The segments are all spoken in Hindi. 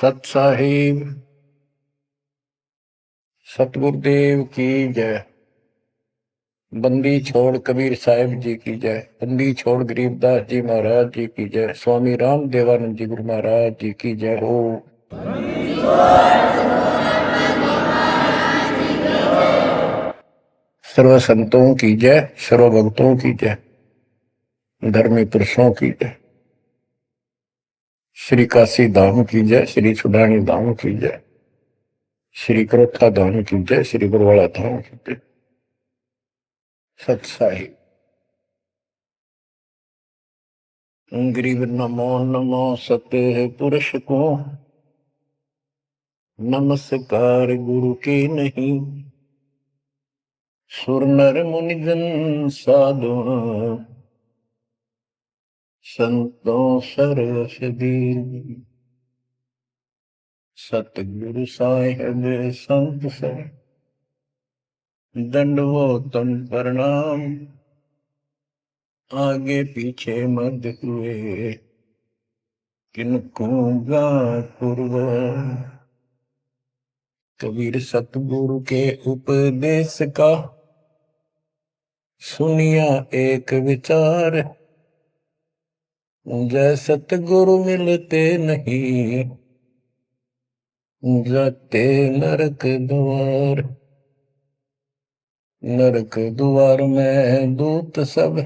सत साहिब सतगुरुदेव की जय। बंदी छोड़ कबीर साहिब जी की जय। बंदी छोड़ गरीबदास जी महाराज जी की जय। स्वामी राम देवानंद जी गुरु महाराज जी की जय हो। सर्व संतों की जय, सर्व भक्तों की जय, धर्मी पुरुषों की जय। श्री काशी धाम की जय, श्री सुडानी धाम की जय, श्री करोथा धाम की जय, श्री बरवाड़ा धाम की जय। सत साहिब गरीब नमो नमो सत्य पुरुष को, नमस्कार गुरु के नहीं। सुर नर मुनिजन साधु, संतों सरसदी। सतगुरु साहिब संत सब, दंडवतन प्रणाम। आगे पीछे मत हुए, किनको पूर्व। कबीर सतगुरु के उपदेश का, सुनिया एक विचार। जय सतगुरु मिलते नहीं, जाते नरक द्वार। नरक द्वार में दूत सब,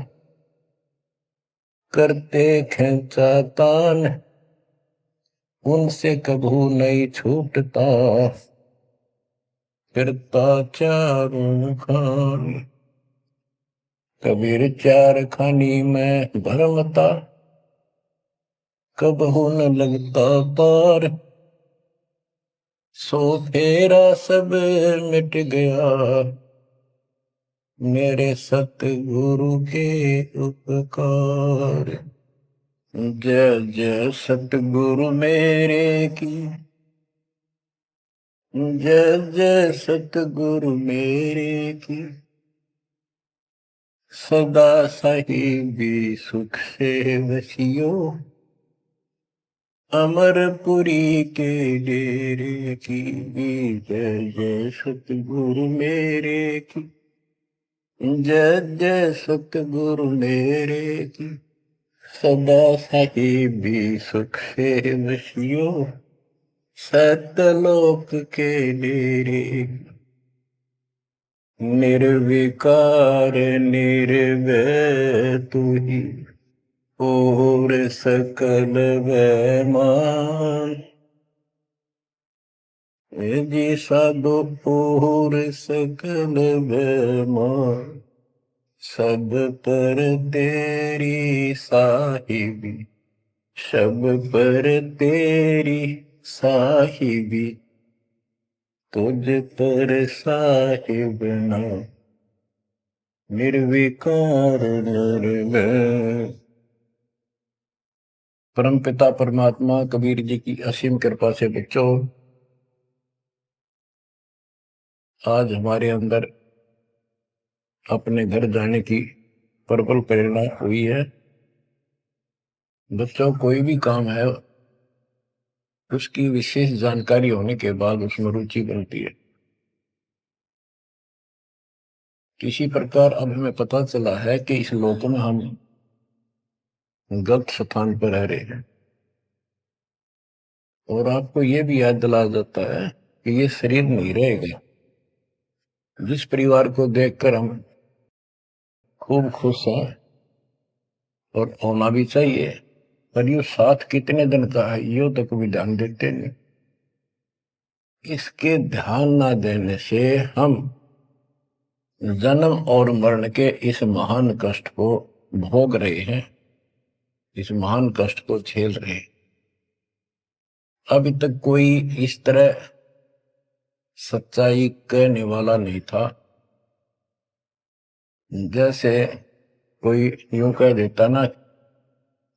करते खेचा तान। उनसे कभू नहीं छूटता, फिरता चारों खान। कबीर चार खानी में भरमता, कबहू न लगता तार। सो फेरा सब मिट गया, मेरे सतगुरु के उपकार। जय जय सतगुरु मेरे की, जय जय सतगुरु मेरे की। सदा साहिबी सुख से वसियो, अमरपुरी के डेरे की। जय जय सतगुरु मेरे की, जय जय सतगुरु मेरे की। सदा साहिबी सुख से वसियो, सतलोक के डेरे। निर्विकार निर्भय तू ही, और सकल वैमान। जी साधो और सकल वैमान। सब पर तेरी साहिबी, सब पर तेरी साहिबी। तुझ पर साहिब ना, निर्विकार निर्भय। परम पिता परमात्मा कबीर जी की असीम कृपा से बच्चों, आज हमारे अंदर अपने घर जाने की प्रबल प्रेरणा हुई है। बच्चों, कोई भी काम है उसकी विशेष जानकारी होने के बाद उसमें रुचि बनती है। इसी प्रकार अब हमें पता चला है कि इस लोक में हम गलत स्थान पर रह रहे हैं, और आपको यह भी याद दिलाया जाता है कि ये शरीर नहीं रहेगा। जिस परिवार को देखकर हम खूब खुश हैं, और होना भी चाहिए, पर ये साथ कितने दिन का है यो तक भी ध्यान देते नहीं। इसके ध्यान ना देने से हम जन्म और मरण के इस महान कष्ट को भोग रहे हैं, इस महान कष्ट को झेल रहे हैं। अभी तक कोई इस तरह सच्चाई कहने वाला नहीं था। जैसे कोई यूं कह देता ना,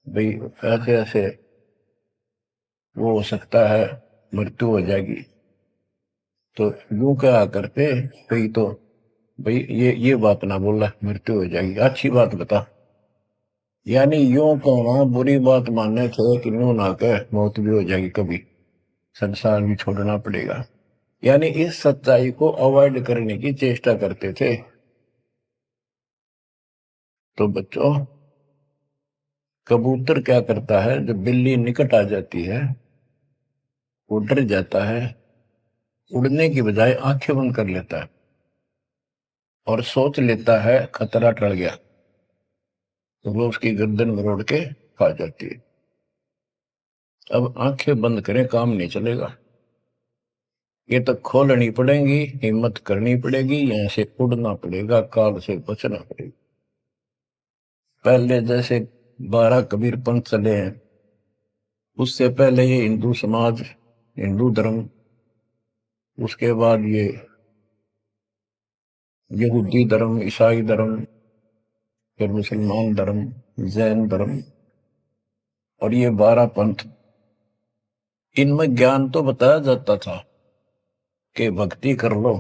भाई ऐसे ऐसे वो हो सकता है, मृत्यु हो जाएगी, तो यूं कहा करते कई तो, भाई ये बात ना बोला, मृत्यु हो जाएगी, अच्छी बात बता। यानी यूं कहना बुरी बात मानने थे कि यूं ना कह, मौत भी हो जाएगी कभी। संसार भी छोड़ना पड़ेगा। यानी इस सच्चाई को अवॉइड करने की चेष्टा करते थे। तो बच्चों, कबूतर क्या करता है, जब बिल्ली निकट आ जाती है वो डर जाता है, उड़ने की बजाय आंखें बंद कर लेता है और सोच लेता है खतरा टल गया, तो वो उसकी गर्दन मरोड़ के खा जाती है। अब आंखें बंद करें काम नहीं चलेगा, ये तो खोलनी पड़ेगी, हिम्मत करनी पड़ेगी, यहां से उड़ना पड़ेगा, काल से बचना पड़ेगा। पहले जैसे 12 कबीर पंथ चले हैं, उससे पहले ये हिंदू समाज, हिंदू धर्म, उसके बाद ये यहूदी धर्म, ईसाई धर्म, फिर मुसलमान धर्म, जैन धर्म, और ये 12 पंथ, इनमें ज्ञान तो बताया जाता था कि भक्ति कर लो,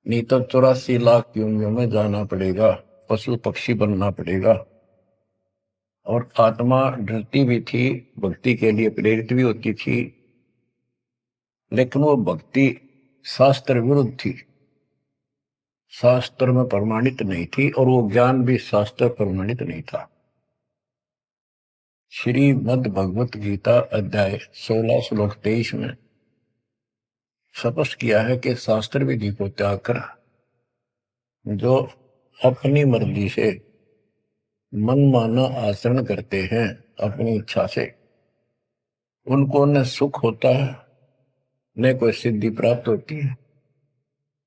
नहीं तो 84 लाख योनियों में जाना पड़ेगा, पशु पक्षी बनना पड़ेगा। और आत्मा डरती भी थी, भक्ति के लिए प्रेरित भी होती थी, लेकिन वो भक्ति शास्त्र विरुद्ध थी, शास्त्र में प्रमाणित नहीं थी, और वो ज्ञान भी शास्त्र प्रमाणित नहीं था। श्रीमद् भगवत गीता अध्याय 16 श्लोक 23 में स्पष्ट किया है कि शास्त्र विधि को त्याग कर जो अपनी मर्जी से मनमाना आचरण करते हैं अपनी इच्छा से, उनको न सुख होता है, न कोई सिद्धि प्राप्त होती है,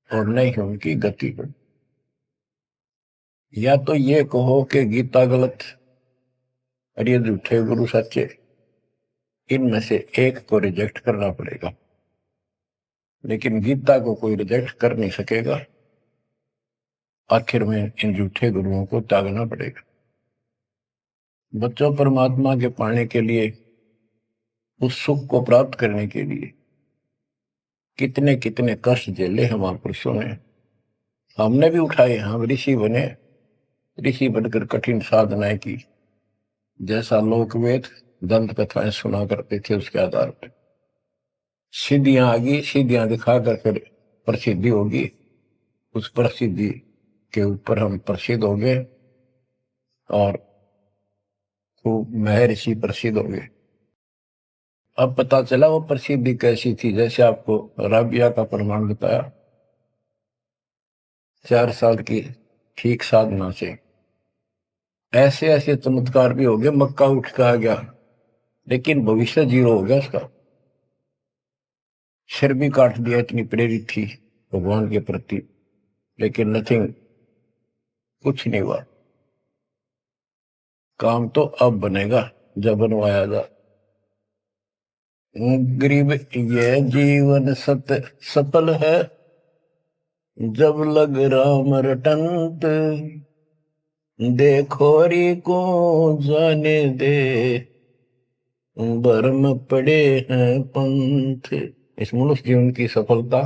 और न ही उनकी गति बढ़ती। या तो ये कहो कि गीता गलत और ये झूठे गुरु सच्चे, इनमें से एक को रिजेक्ट करना पड़ेगा, लेकिन गीता को कोई रिजेक्ट कर नहीं सकेगा। आखिर में इन झूठे गुरुओं को त्यागना पड़ेगा। बच्चों, परमात्मा के पाने के लिए, उस सुख को प्राप्त करने के लिए कितने कितने कष्ट झेले हैं महापुरुषों ने, हमने भी उठाए। हम ऋषि बने, ऋषि बनकर कठिन साधनाएं की, जैसा लोकवेद दंत कथाएं सुना करते थे, उसके आधार पर सिद्धियां आ गई, सिद्धियां दिखाकर फिर प्रसिद्धि होगी, उस प्रसिद्धि के ऊपर हम प्रसिद्ध हो गए और खूब महर्षि प्रसिद्ध हो गए। अब पता चला वो प्रसिद्धि कैसी थी, जैसे आपको राबिया का प्रमाण बताया, 4 साल की ठीक साधना से ऐसे ऐसे चमत्कार भी हो गए, मक्का उठ के आ गया, लेकिन भविष्य जीरो हो गया उसका, सिर भी काट दिया, इतनी प्रेरित थी भगवान के प्रति, लेकिन नथिंग, कुछ नहीं हुआ। काम तो अब बनेगा जब बनवाया जा। गरीब ये जीवन सफल है, जब लग राम रटंत, देखोरी को जाने दे, भरम पड़े हैं पंथ। इस मनुष्य जीवन की सफलता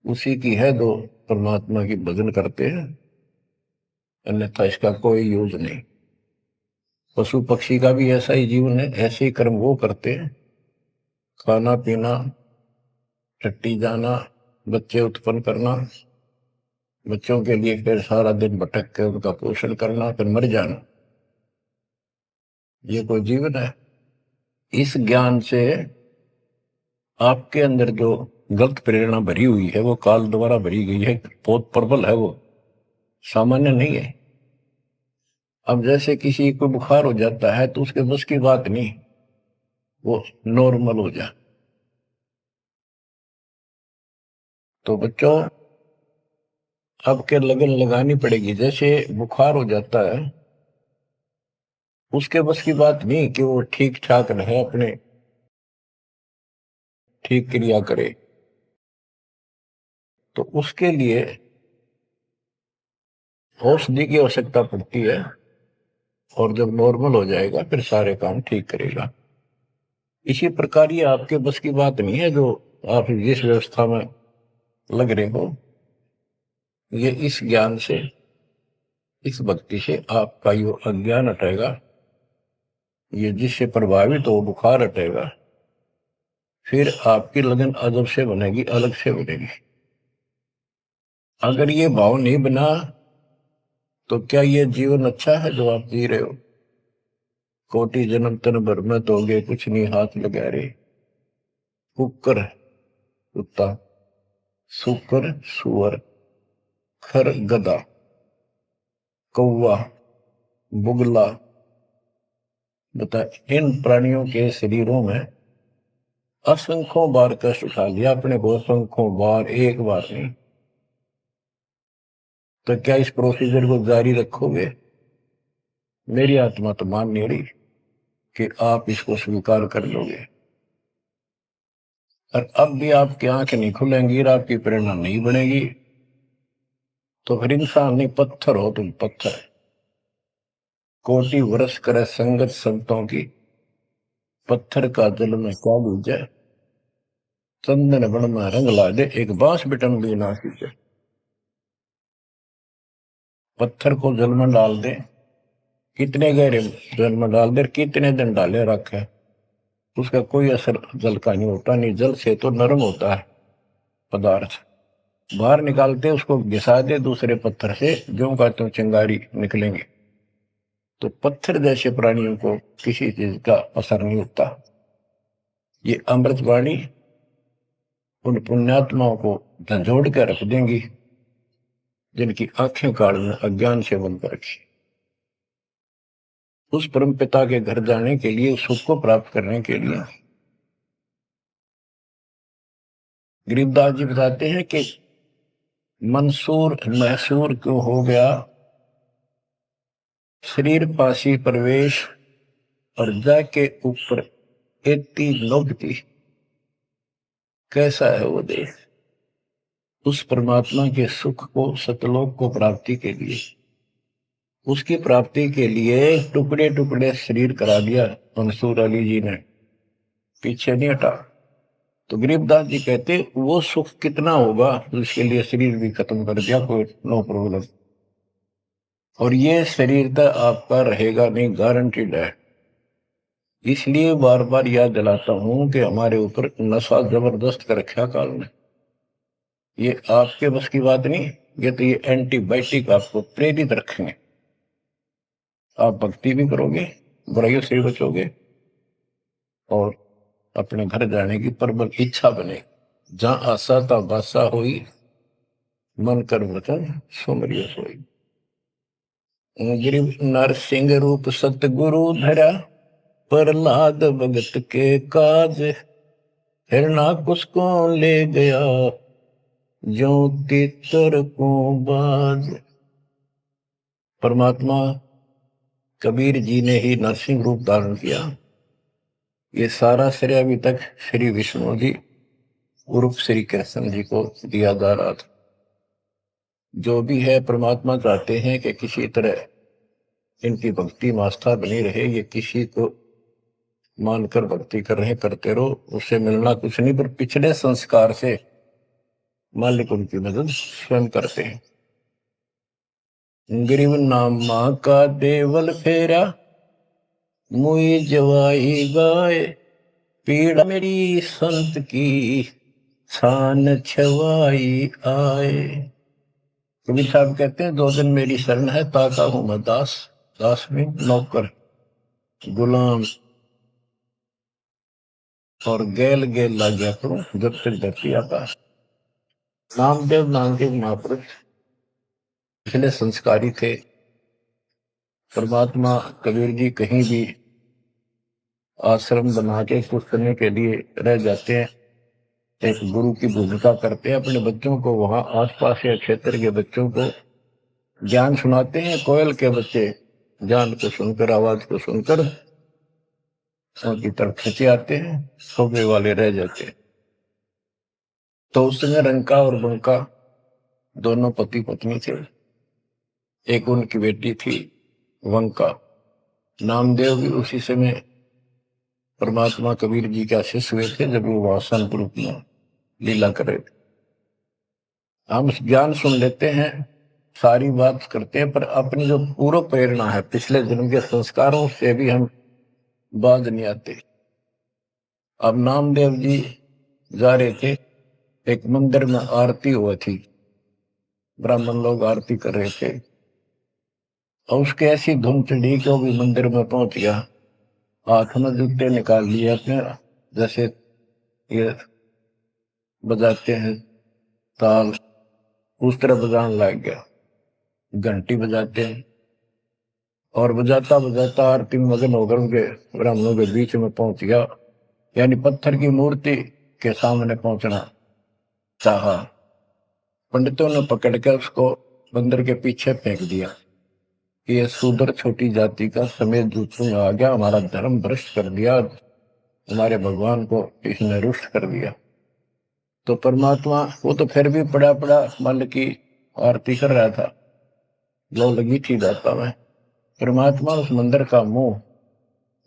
उसी की है जो परमात्मा की भजन करते हैं, अन्यथा इसका कोई यूज नहीं। पशु पक्षी का भी ऐसा ही जीवन है, ऐसे ही कर्म वो करते हैं, खाना पीना, टट्टी जाना, बच्चे उत्पन्न करना, बच्चों के लिए फिर सारा दिन भटक के उनका पोषण करना, फिर मर जाना, ये कोई जीवन है? इस ज्ञान से आपके अंदर जो गलत प्रेरणा भरी हुई है वो काल द्वारा भरी गई है, बहुत प्रबल है, वो सामान्य नहीं है। अब जैसे किसी को बुखार हो जाता है तो उसके बस की बात नहीं वो नॉर्मल हो जाए। तो बच्चों, अब के लगन लगानी पड़ेगी। जैसे बुखार हो जाता है, उसके बस की बात नहीं कि वो ठीक ठाक रहे, अपने ठीक क्रिया करे, तो उसके लिए औषधि की आवश्यकता पड़ती है, और जब नॉर्मल हो जाएगा फिर सारे काम ठीक करेगा। इसी प्रकार ये आपके बस की बात नहीं है जो आप जिस व्यवस्था में लग रहे हो, ये इस ज्ञान से, इस भक्ति से आपका यो अज्ञान हटेगा, ये जिससे प्रभावित हो बुखार हटेगा, फिर आपकी लगन अदब से बनेगी, अलग से बनेगी। अगर ये भाव नहीं बना तो क्या ये जीवन अच्छा है जो आप जी रहे हो? कोटि जन्म तन भर में दोगे कुछ नहीं हाथ लगा रे। कुकर कुत्ता, सुकर सुअर, खर गधा, कौवा बुगला। बता, इन प्राणियों के शरीरों में असंख्यों बार कष्ट उठा लिया अपने को, असंख्यों बार, एक बार नहीं। तो क्या इस प्रोसीजर को जारी रखोगे? मेरी आत्मा तो मान नहीं रही कि आप इसको स्वीकार कर लोगे। और अब भी आपकी आंखें नहीं खुलेंगी और आपकी प्रेरणा नहीं बनेगी, तो फिर इंसान नहीं, पत्थर हो तुम, पत्थर। कोटि वर्ष करे संगत संतों की, पत्थर का जल में क्या बूझे। चंदन बन में रंग ला दे, एक बांस बिटन भी ना सीखे। पत्थर को जल में डाल दे, कितने गहरे जल में डाल दे, कितने दिन डाले रखे, उसका कोई असर जल का नहीं होता। नहीं, जल से तो नरम होता है पदार्थ। बाहर निकालते उसको घिसा दे दूसरे पत्थर से, जो का तो चिंगारी निकलेंगे। तो पत्थर जैसे प्राणियों को किसी चीज का असर नहीं होता। ये अमृतवाणी उन पुण्यात्माओं को झंझोड़ कर रख देंगी जिनकी आंखें काल में अज्ञान से बंद कर रखी। उस परम पिता के घर जाने के लिए, सुख को प्राप्त करने के लिए, गरीबदास जी बताते हैं कि मंसूर मैसूर क्यों हो गया, शरीर पासी प्रवेश और जाके ऊपर एती लोकती। कैसा है वो देश? उस परमात्मा के सुख को, सतलोक को प्राप्ति के लिए, उसकी प्राप्ति के लिए टुकड़े टुकड़े शरीर करा दिया मंसूर अली जी ने, पीछे नहीं हटा। तो गरीबदास जी कहते वो सुख कितना होगा जिसके लिए शरीर भी खत्म कर दिया, कोई नो प्रॉब्लम। और ये शरीर तो आपका रहेगा नहीं, गारंटीड है। इसलिए बार बार याद दिलाता हूं कि हमारे ऊपर नशा जबरदस्त कर रखा काल ने। ये आपके बस की बात नहीं, ये तो ये एंटीबायोटिक आपको प्रेरित रखेंगे। आप भक्ति भी करोगे, बुराइयों से भी बचोगे, और अपने घर जाने की प्रबल इच्छा बनेगी। जहां आशा ता बासा हुई, मन कर वचन सुमरियो सोई। गिरिव नरसिंह रूप सतगुरु धरा, प्रहलाद भगत के काज, हिरणाकुश को ले गया जो तितर को बाज। परमात्मा कबीर जी ने ही नरसिंह रूप धारण किया। ये सारा श्रेय अभी तक श्री विष्णु जी उर्फ श्री कृष्ण जी को दिया जा रहा था। जो भी है, परमात्मा चाहते हैं कि किसी तरह इनकी भक्ति में आस्था बनी रहे। ये किसी को मानकर भक्ति कर रहे, करते रहो, उससे मिलना कुछ नहीं, पर पिछले संस्कार से मालिक उनकी मदद स्वयं करते हैं। गरीब नामा का देवल फेरा, मुई जवाई गाय, पीड़ा मेरी संत की, छान छवाई आए। कबीर साहब कहते हैं, दो दिन मेरी शरण है, ताका हूं मैं दास। दास में नौकर, गुलाम, और गेल गेल ला गया करूं जब तक धरती आकाश। नामदेव नाम के महापुरुष पिछले संस्कारी थे। परमात्मा कबीर जी कहीं भी आश्रम बना के कुछ करने के लिए रह जाते हैं, एक गुरु की भूमिका करते हैं। अपने बच्चों को वहां आसपास के क्षेत्र के बच्चों को ज्ञान सुनाते हैं। कोयल के बच्चे ज्ञान को सुनकर, आवाज को सुनकर उनकी तरफ खींचे आते हैं, सोबे वाले रह जाते हैं। तो उस समय रंका और बंका दोनों पति पत्नी थे। एक उनकी बेटी थी वंका। नामदेव भी उसी समय परमात्मा कबीर जी के शिष्य हुए थे जब वो वहां संत रूप में लीला कर रहे थे। हम ज्ञान सुन लेते हैं, सारी बात करते हैं, पर अपनी जो पूर्व प्रेरणा है, पिछले जन्म के संस्कारों से भी हम बाज नहीं आते। अब नामदेव जी जा रहे थे, एक मंदिर में आरती हुई थी, ब्राह्मण लोग आरती कर रहे थे, और उसके ऐसी धुन चढ़ी कि वो भी मंदिर में पहुंच गया। हाथ में जूते निकाल लिए अपने, जैसे ये बजाते हैं ताल, उस तरह बजाने लग गया, घंटी बजाते हैं, और बजाता बजाता आरती में मगन होकर उनके ब्राह्मणों के बीच में पहुंच गया, यानी पत्थर की मूर्ति के सामने पहुंचना चाहा। पंडितों ने पकड़ कर उसको मंदिर के पीछे फेंक दिया कि यह शूद्र छोटी जाति का समेत दूसरों में आ गया, हमारा धर्म भ्रष्ट कर दिया, हमारे भगवान को इसने रुष्ट कर दिया। तो परमात्मा वो तो फिर भी पड़ा पड़ा मन की आरती कर रहा था, लो लगी थी दाता में। परमात्मा उस मंदिर का मुंह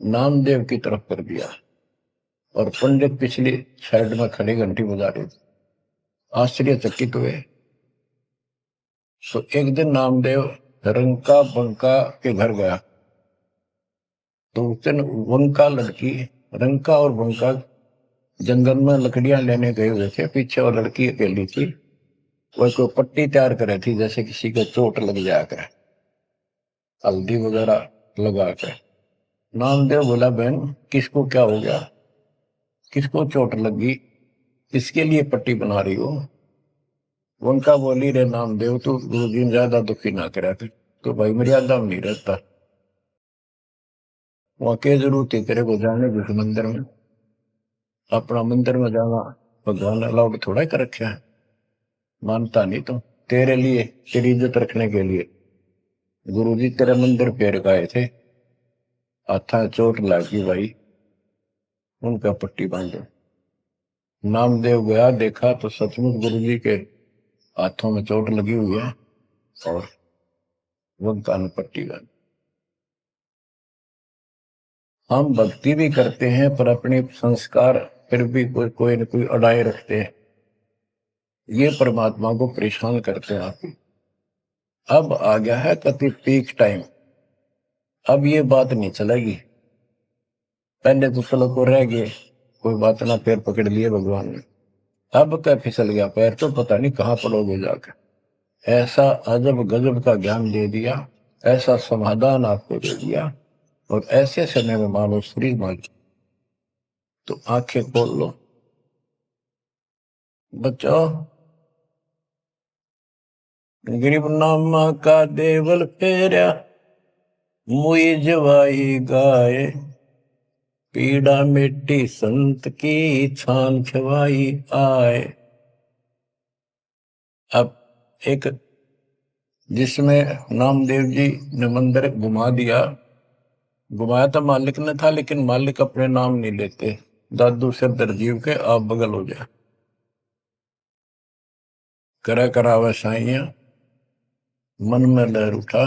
नामदेव की तरफ कर दिया, और पंडित पिछली साइड में खड़े घंटी बजा रहे थे, आश्चर्यचकित हुए। तो एक दिन नामदेव रंका बंका के घर गया, तो उस दिन वंका लड़की, रंका और बंका जंगल में लकड़ियां लेने गए हुए थे, पीछे वो लड़की अकेली थी, वह कोई पट्टी तैयार करे थी, जैसे किसी को चोट लग जाया करे, हल्दी वगैरह लगा कर। नामदेव बोला, बहन किसको क्या हो गया, किसको चोट लगी, किसके लिए पट्टी बना रही हो? उनका बोली, रे नामदेव तू गुरु जी ज्यादा दुखी ना करा कर, तो भाई मर्यादा में नहीं रहता, वहां के जरूरत है तेरे को जाने जिस मंदिर में, अपना मंदिर में जाना भगवान अलाउड थोड़ा कर रखा है, मानता नहीं तो तेरे लिए, तेरी इज्जत रखने के लिए गुरु जी तेरे मंदिर फेर गए थे, हाथा चोट लगी भाई, उनका पट्टी बांधो। नामदेव गया, देखा तो सचमुच गुरु जी के हाथों में चोट लगी हुई है, और उनका पट्टी बांधी। हम भक्ति भी करते हैं पर अपने संस्कार फिर भी कोई न कोई अड़ाए रखते हैं, ये परमात्मा को परेशान करते हैं। आप अब आ गया है कति पीक टाइम, अब ये बात नहीं चलेगी। पहले तो चलो को रह गए, कोई बात ना, पैर पकड़ लिए भगवान ने, अब क्या फिसल गया पैर, तो पता नहीं कहाँ पड़ोगे जाकर। ऐसा अजब गजब का ज्ञान दे दिया, ऐसा समाधान आपको दे दिया, और ऐसे समय में मानो शरीर मान, तो आंखें खोल लो बच्चों। गरीब नामा का देवल फेरा, मुई जवाई गाय, पीड़ा मिट्टी संत की छान खवाई आए। अब एक जिसमें नामदेव जी ने मंदिर घुमा दिया, घुमाया तो मालिक ने था, लेकिन मालिक अपने नाम नहीं लेते, दादू से दरजीव के आप बगल हो जाए, करा करावे साइया मन में लहर उठा,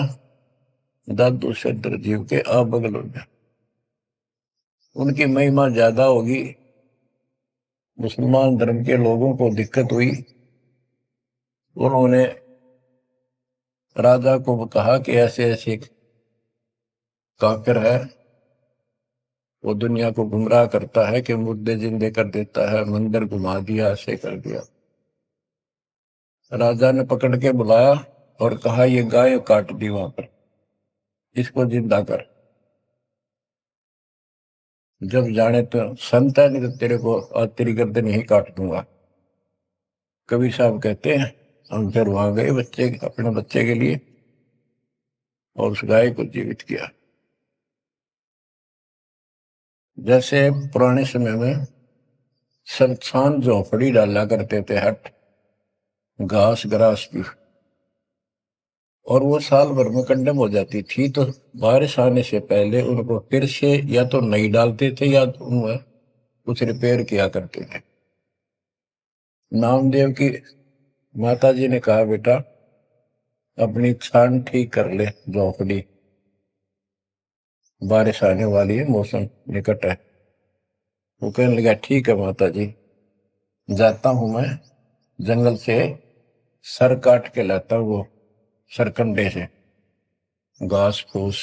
दादू से दरजीव के आप बगल हो जाए। उनकी महिमा ज्यादा होगी, मुसलमान धर्म के लोगों को दिक्कत हुई, उन्होंने राजा को कहा कि ऐसे ऐसे काफिर है, वो दुनिया को गुमराह करता है कि मुर्दे जिंदे कर देता है, मंदिर घुमा दिया, ऐसे कर दिया। राजा ने पकड़ के बुलाया और कहा, ये गाय काट दी वहां पर, इसको जिंदा कर, जब जाने तो संत है, नहीं तो तेरे को आज तेरी गर्दन यही काट दूंगा। कबीर साहब कहते हैं, हम फिर वहां गए बच्चे, अपने बच्चे के लिए, और उस गाय को जीवित किया। जैसे पुराने समय में संस्थान झोपड़ी डाला करते थे, हट घास ग्रास की, और वो साल भर में कंडम हो जाती थी, तो बारिश आने से पहले उनको फिर से या तो नहीं डालते थे, या तो उनमें कुछ रिपेयर किया करते थे। नामदेव की माता जी ने कहा, बेटा अपनी छान ठीक कर ले झोपड़ी, बारिश आने वाली है, मौसम निकट है। वो कहने लगा, ठीक है माता जी, जाता हूं मैं जंगल से सर काट के लाता हूं, वो सरकंडे से घास फूस।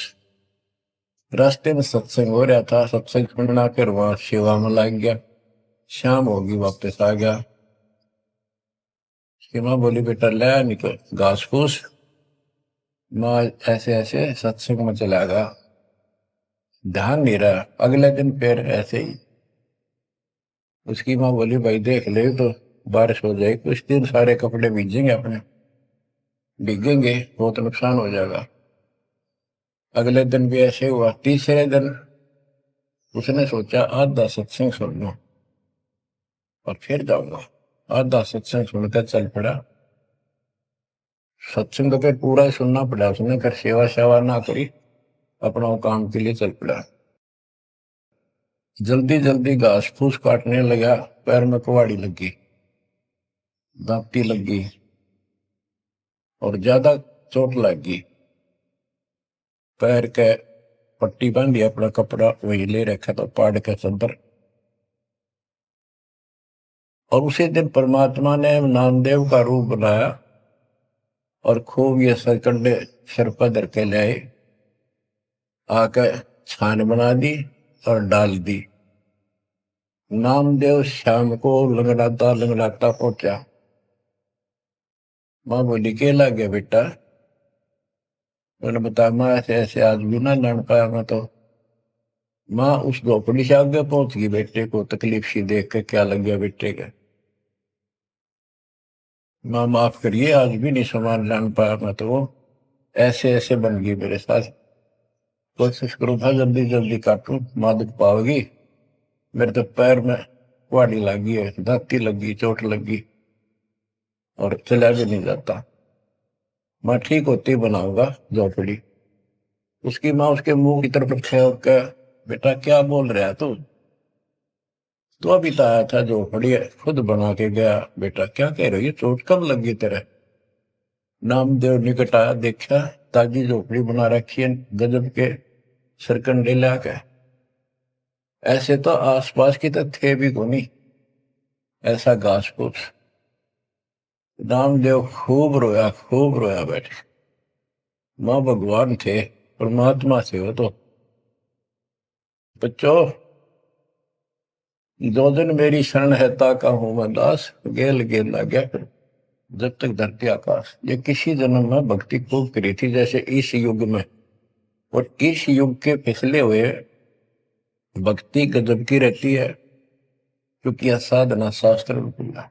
रास्ते में सत्संग हो रहा था, सत्संग सुनना, फिर वहां सेवा में लग गया। शाम होगी, वापस आ गया। उसकी माँ बोली बेटा ले निकल घास फूस। माँ ऐसे ऐसे सत्संग में चला गया, ध्यान नहीं रहा। अगले दिन फिर ऐसे ही। उसकी माँ बोली भाई देख ले तो बारिश हो जाएगी, कुछ दिन सारे कपड़े भीजेंगे, अपने भीगेंगे, बहुत नुकसान हो जाएगा। अगले दिन भी ऐसे हुआ। तीसरे दिन उसने सोचा आधा सत्संग सुन लो और फिर जाऊंगा। आधा सत्संग सुनकर चल पड़ा। सत्संग तो फिर पूरा ही सुनना पड़ा उसने, फिर सेवा सेवा ना करी, अपना काम के लिए चल पड़ा। जल्दी जल्दी घास फूस काटने लगा, पैर में कुहाड़ी लगी, दांती लगी और ज्यादा चोट लगी। पैर के पट्टी बांधी, अपना कपड़ा वही ले रखा था पाड़ के चद्दर। और उसी दिन परमात्मा ने नामदेव का रूप बनाया और खूब ये सरकंडे सिर पर धर के ले आए, आकर छान बना दी और डाल दी। नामदेव शाम को लंगड़ाता लंगड़ाता पहुंचा। माँ बोली के ला गया बेटा? मैंने बताया माँ ऐसे ऐसे आज भी ना लड़ पाया मैं तो। माँ उस झोपड़ी से आगे पहुंच गई, बेटे को तकलीफ सी देख के क्या लग गया बेटे के। माँ माफ करिए आज भी नहीं सामान लान पाया मैं तो, वो ऐसे ऐसे बन गई मेरे साथ। कोशिश करूँ था जल्दी जल्दी काटूं, माँ दुख पाओगी। मेरे तो पैर में कुहाड़ी लगी है, दांती लगी, चोट लगी और चला भी नहीं जाता। मैं ठीक होती बनाऊंगा झोपड़ी। उसकी माँ उसके मुंह की तरफ फेंक के बेटा क्या बोल रहा है तू? तो अभी तो आया था झोपड़ी खुद बना के गया। बेटा क्या कह रही है, चोट कब लगी तेरे? नामदेव निकट आया, देखा ताजी झोपड़ी बना रखी है गजब के सरकंडे लाके। ऐसे तो आसपास की तो थे भी कोनी, ऐसा घास फूस। नामदेव खूब रोया बैठे। माँ भगवान थे, परमात्मा थे वो तो। बच्चों दो दिन मेरी शरण है ताका हूं मैं दास, गेल गेल ला गया फिर जब तक धरती आकाश। ये किसी जन्म में भक्ति खूब करी थी जैसे इस युग में, और इस युग के पिछले हुए भक्ति गजब की रहती है, क्योंकि यह साधना शास्त्र में खुला।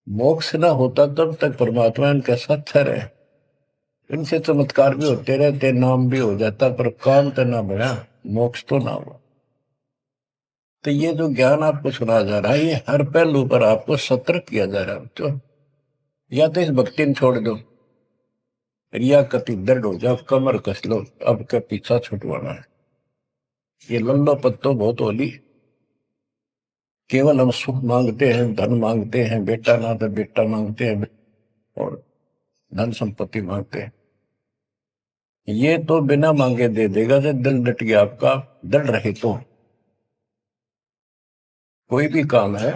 मोक्ष ना होता तब तक परमात्मा इनके साथ ठहरे। इनसे चमत्कार भी होते रहते, नाम भी हो जाता, पर काम तो ना बढ़ा, मोक्ष तो ना हुआ। तो ये जो ज्ञान आपको सुना जा रहा है, ये हर पहलू पर आपको सतर्क किया जा रहा है। तो या तो इस भक्ति ने छोड़ दो, रिया कति दर्द हो जाओ, कमर कस लो, अब का पीछा छुटवाना है। ये लल्लो पत्तो बहुत होली। केवल हम सुख मांगते हैं, धन मांगते हैं, बेटा ना तो बेटा मांगते हैं और धन संपत्ति मांगते हैं। ये तो बिना मांगे दे देगा जब दिल डट गया आपका। डर रहे तो कोई भी काम है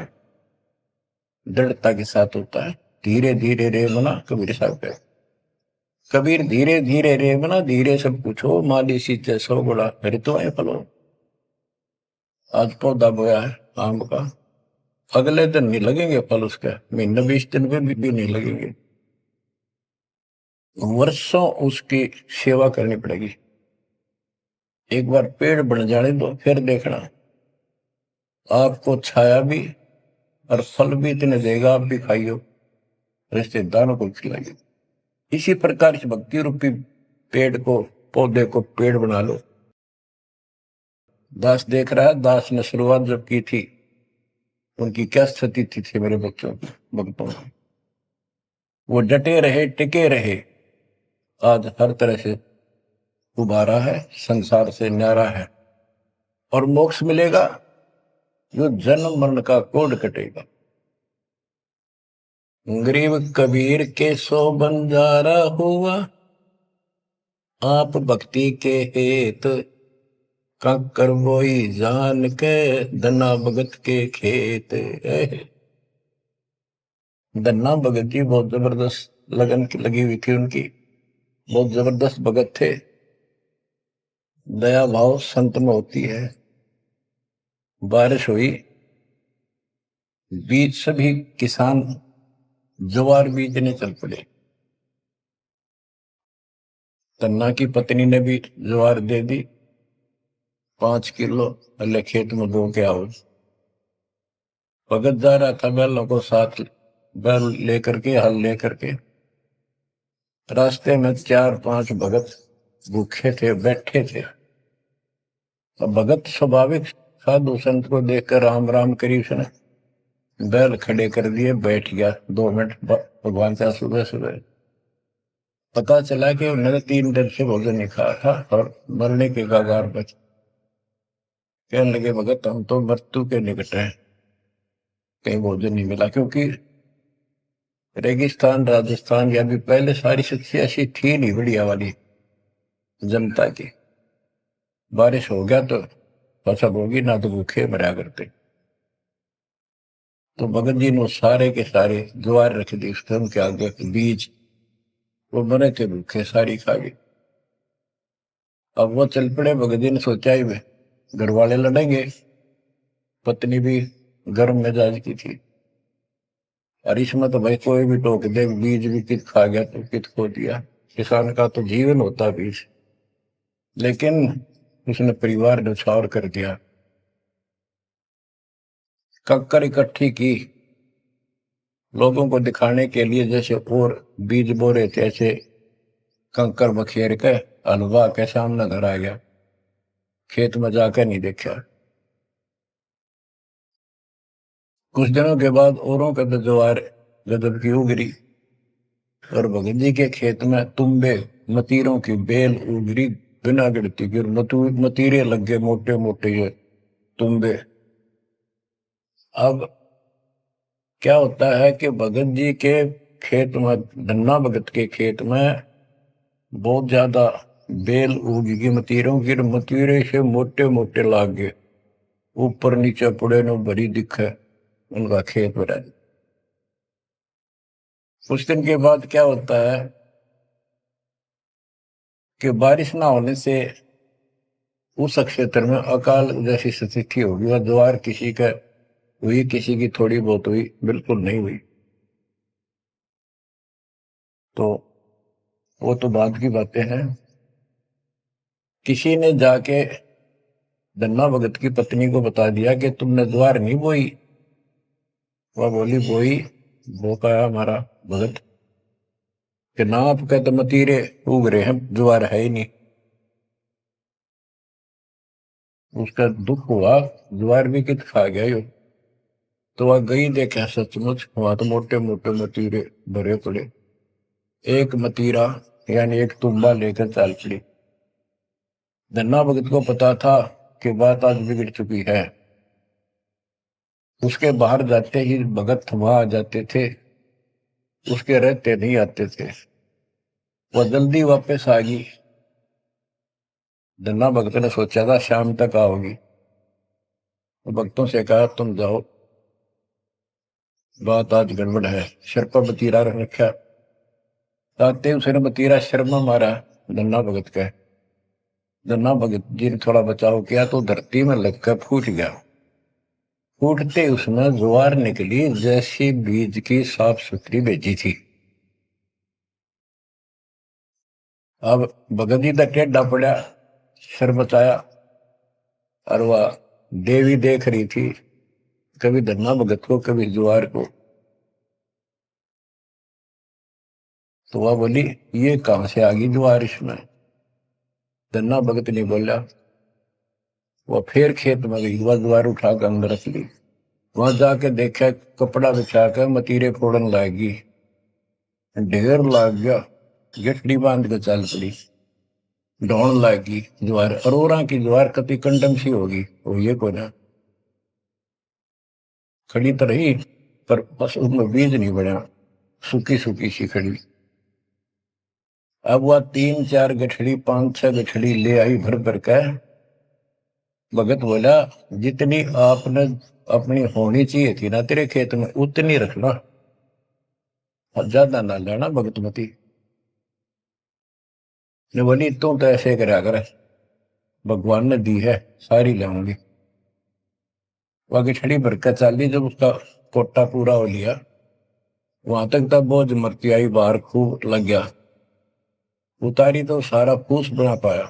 दृढ़ता के साथ होता है। धीरे धीरे रे मना, कबीर साहब है। कबीर धीरे धीरे रे मना, धीरे सब कुछ हो, माली सींचे सौ गुणा ऋतु है फलो। आज पौधा बोया है आम का, अगले दिन नहीं लगेंगे फल उसके, महीने 20 दिन में भी नहीं लगेंगे। वर्षों उसकी सेवा करनी पड़ेगी। एक बार पेड़ बन जाने दो, फिर देखना आपको छाया भी और फल भी इतने देगा, आप भी खाइयो, रिश्तेदारों को खिलाइए। इसी प्रकार से भक्ति रूपी पेड़ को, पौधे को पेड़ बना लो। दास देख रहा है, दास ने शुरुआत जब की थी उनकी क्या स्थिति थी मेरे बच्चों की, भक्तों की। वो डटे रहे, टिके रहे, आज हर तरह से उबारा है, संसार से न्यारा है और मोक्ष मिलेगा। जो जन्म मरण का कोड कटेगा। गरीब कबीर के सो बंजारा हुआ, आप भक्ति के हेत कंकर बोई जान के, धना भगत के खेत। धन्ना भगत जी बहुत जबरदस्त लगन की लगी हुई थी उनकी, बहुत जबरदस्त भगत थे। दया भाव संत में होती है। बारिश हुई, बीज सभी किसान ज्वार बीजने चल पड़े। तन्ना की पत्नी ने भी ज्वार दे दी 5 किलो, अल्ले खेत में बो के आओ। भगत जा रहा था बैलों को साथ, बैल लेकर के, हल लेकर के। रास्ते में 4-5 भगत भूखे थे, बैठे थे। अब भगत स्वाभाविक साधु संत को देखकर राम राम करी, उसने बैल खड़े कर दिए, बैठ गया 2 मिनट भगवान से। सुबह सुबह पता चला कि उन्होंने 3 दिन से भोजन नहीं खाया था और मरने के कगार पर। कहने लगे भगत हम तो मृत्यु के निकट हैं, कहीं भोजन नहीं मिला। क्योंकि रेगिस्तान राजस्थान या भी पहले सारी स्थिति ऐसी थी नहीं बढ़िया वाली जनता की। बारिश हो गया तो फसल होगी, ना तो भूखे मरा करते। तो भगत जी ने सारे के सारे ज्वार रख दी उसके उनके आगे, बीज, वो मरे थे भूखे, सारी खा गए। अब वो चल पड़े। भगत जी ने सोचा ही वे घर वाले लड़ेंगे, पत्नी भी गर्म मिजाज की थी, और इसमें तो भाई कोई भी टोक दे, बीज भी कित खा गया तो कित खो दिया। किसान का तो जीवन होता बीज। लेकिन उसने परिवार न्यौछावर कर दिया। कक्कर इकट्ठी की लोगों को दिखाने के लिए, जैसे और बीज बो रहे थे ऐसे कंकर बखेर के हलवा के सामने घर आ गया, खेत में जाकर नहीं देखा। कुछ दिनों के बाद औरों के तो ज्वार गजब की उगरी, और भगत जी के खेत में तुम्बे मतीरों की बेल उगरी बिना गिनती की। मतीरे लग गए मोटे मोटे ये तुम्बे। अब क्या होता है कि भगत जी के खेत में, धन्ना भगत के खेत में बहुत ज्यादा बेल उगी मतीरों की, मतीरे से मोटे मोटे लाग गए, ऊपर नीचे पुड़े न भरी दिखे उनका खेत भरा। कुछ दिन के बाद क्या होता है कि बारिश ना होने से उस क्षेत्र में अकाल जैसी स्थिति होगी। वह ज्वार किसी का हुई, किसी की थोड़ी बहुत हुई, बिल्कुल नहीं हुई। तो वो तो बाद की बातें हैं। किसी ने जाके धन्ना भगत की पत्नी को बता दिया कि तुमने ज्वार नहीं बोई। वह बोली बोई, वो कहा हमारा भगत कि ना आपके तो मतीरे उग रहे हैं, ज्वार है ही नहीं। उसका दुख हुआ, ज्वार भी कित खा गया यो। तो वह गई, देखा सचमुच वहां तो मोटे मोटे मतीरे भरे पड़े। एक मतीरा यानी एक तुम्बा लेकर चल पड़ी। धन्ना भगत को पता था कि बात आज बिगड़ चुकी है। उसके बाहर जाते ही भगत वहां आ जाते थे, उसके रहते नहीं आते थे। वह जल्दी वापस आ गई। धन्ना भगत ने सोचा था शाम तक आओगी, तो भक्तों से कहा तुम जाओ, बात आज गड़बड़ है। सिर पर बतीरा रख रखा, ताते उसने बतीरा सिर में मारा धन्ना भगत का। धन्ना भगत जी ने थोड़ा बचाव किया तो धरती में लगकर फूट गया। फूटते उसमें ज्वार निकली जैसी बीज की साफ सुथरी भेजी थी। अब भगत जी तक टेढ़ा पड़ा, सिर बचाया, और वह देवी देख रही थी, कभी धन्ना भगत को कभी ज्वार को। तो वह बोली ये कहां से आ गई ज्वार इसमें। धन्ना भगत नहीं बोला। वह फिर खेत में गई, वह ज्वार उठा कर अंदर रख ली। वहां जाके देखा कपड़ा बिछा कर मतीरे फोड़न लागी, ढेर लाग गया। गठड़ी बांध के चल पड़ी, ढोण लागी ज्वार। अरोरा की ज्वार कति कंडम सी होगी, वो ये को ना खड़ी तो रही, पर बस उसमें बीज नहीं बना, सूखी सूखी सी खड़ी। अब वह 3-4 गठड़ी 5-6 गठड़ी ले आई भर भर के। भगत बोला जितनी आपने अपनी होनी चाहिए थी ना तेरे खेत में उतनी रखना, ज्यादा ना लेना। भगतमती ने बोली तू तो ऐसे करा कर, भगवान ने दी है सारी लाऊंगी। वह गठड़ी भर के चाली, जब उसका कोटा पूरा हो लिया, वहां तक तब बोझ मरती आई बाहर खूब लग गया, उतारी तो सारा फूस बना पाया,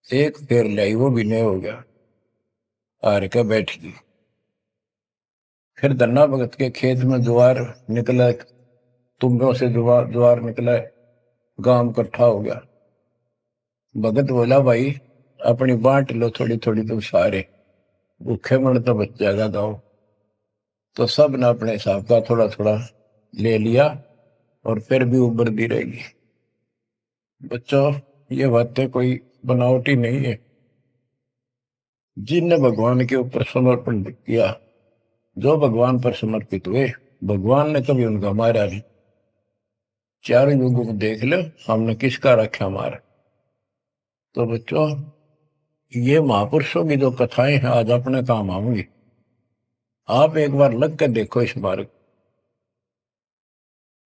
एक फेर लाई वो भी नहीं हो गया, हार के बैठ गई। फिर धन्ना भगत के खेत में ज्वार निकला, तुम्बों से ज्वार ज्वार निकला, गांव इकट्ठा हो गया। भगत बोला भाई अपनी बांट लो थोड़ी थोड़ी, तुम सारे भूखे मर तो बच जाएगा गाँव। तो सब ने अपने हिसाब का थोड़ा थोड़ा ले लिया और फिर भी उबरती रहेगी। बच्चों ये बातें कोई बनावटी नहीं है। जिनने भगवान के ऊपर समर्पण किया, जो भगवान पर समर्पित हुए, भगवान ने कभी उनका मारा नहीं। चारों युगों को देख लो, हमने किसका रखा मारा। तो बच्चों ये महापुरुषों की जो कथाएं हैं आज अपने काम आऊंगी। आप एक बार लग कर देखो इस मार्ग,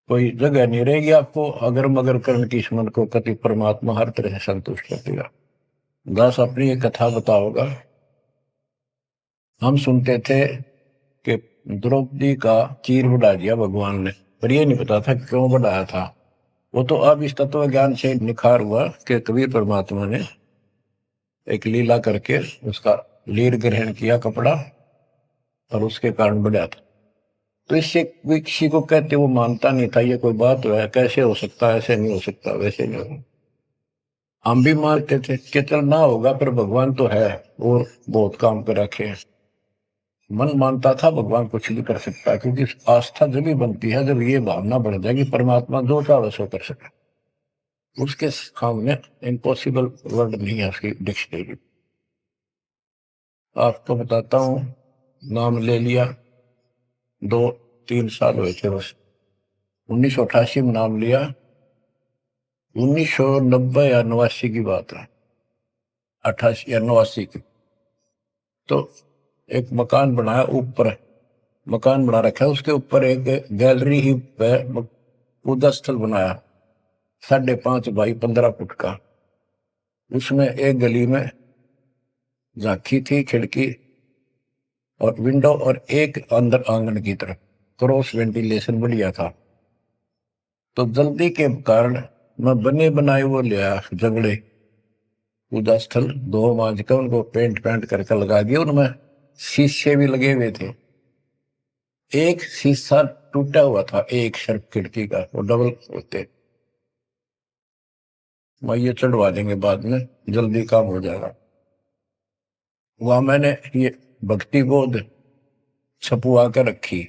कोई जगह नहीं रहेगी आपको अगर मगर करने की, इस मन को कति परमात्मा हर तरह से संतुष्ट कर देगा। दास अपनी एक कथा बताओगा। हम सुनते थे कि द्रौपदी का चीर बढ़ा दिया भगवान ने, पर ये नहीं पता था क्यों बढ़ाया था। वो तो अब इस तत्व ज्ञान से निखार हुआ कि कबीर परमात्मा ने एक लीला करके उसका लीर ग्रहण किया कपड़ा, और उसके कारण बढ़ा था। तो इससे कोई किसी को कहते वो मानता नहीं था, ये कोई बात है, कैसे हो सकता है, ऐसे नहीं हो सकता, वैसे नहीं हो। हम भी मानते थे कि चल ना होगा, पर भगवान तो है और बहुत काम कर रखे हैं। मन मानता था भगवान कुछ भी कर सकता है, क्योंकि आस्था जब भी बनती है जब ये भावना बढ़ जाएगी परमात्मा जो चाहे सो कर सके। उसके सामने इम्पॉसिबल वर्ड नहीं है उसकी डिक्शनरी। आपको बताता हूँ, नाम ले लिया, 2-3 साल हुए थे बस। 1988 में नाम लिया, 1990 या 89 की बात है, 88 या 89 की। तो एक मकान बनाया, ऊपर मकान बना रखा है, उसके ऊपर एक गैलरी ही पूजा स्थल बनाया, 5.5 बाई 15 फुट का। उसमें एक गली में झांकी थी, खिड़की और विंडो, और एक अंदर आंगन की तरफ क्रॉस वेंटिलेशन बढ़िया था। तो जल्दी के कारण मैं बने बनाए वो लिया जगड़े, पूजा स्थल 2 मांझ का उनको पेंट करके लगा दिया। उनमें शीशे भी लगे हुए थे, एक शीशा टूटा हुआ था, एक सिर्फ खिड़की का, वो डबल होते। मैं ये चढ़वा देंगे बाद में, जल्दी काम हो जाएगा। वहां मैंने ये भक्ति बोध छपुआ कर रखी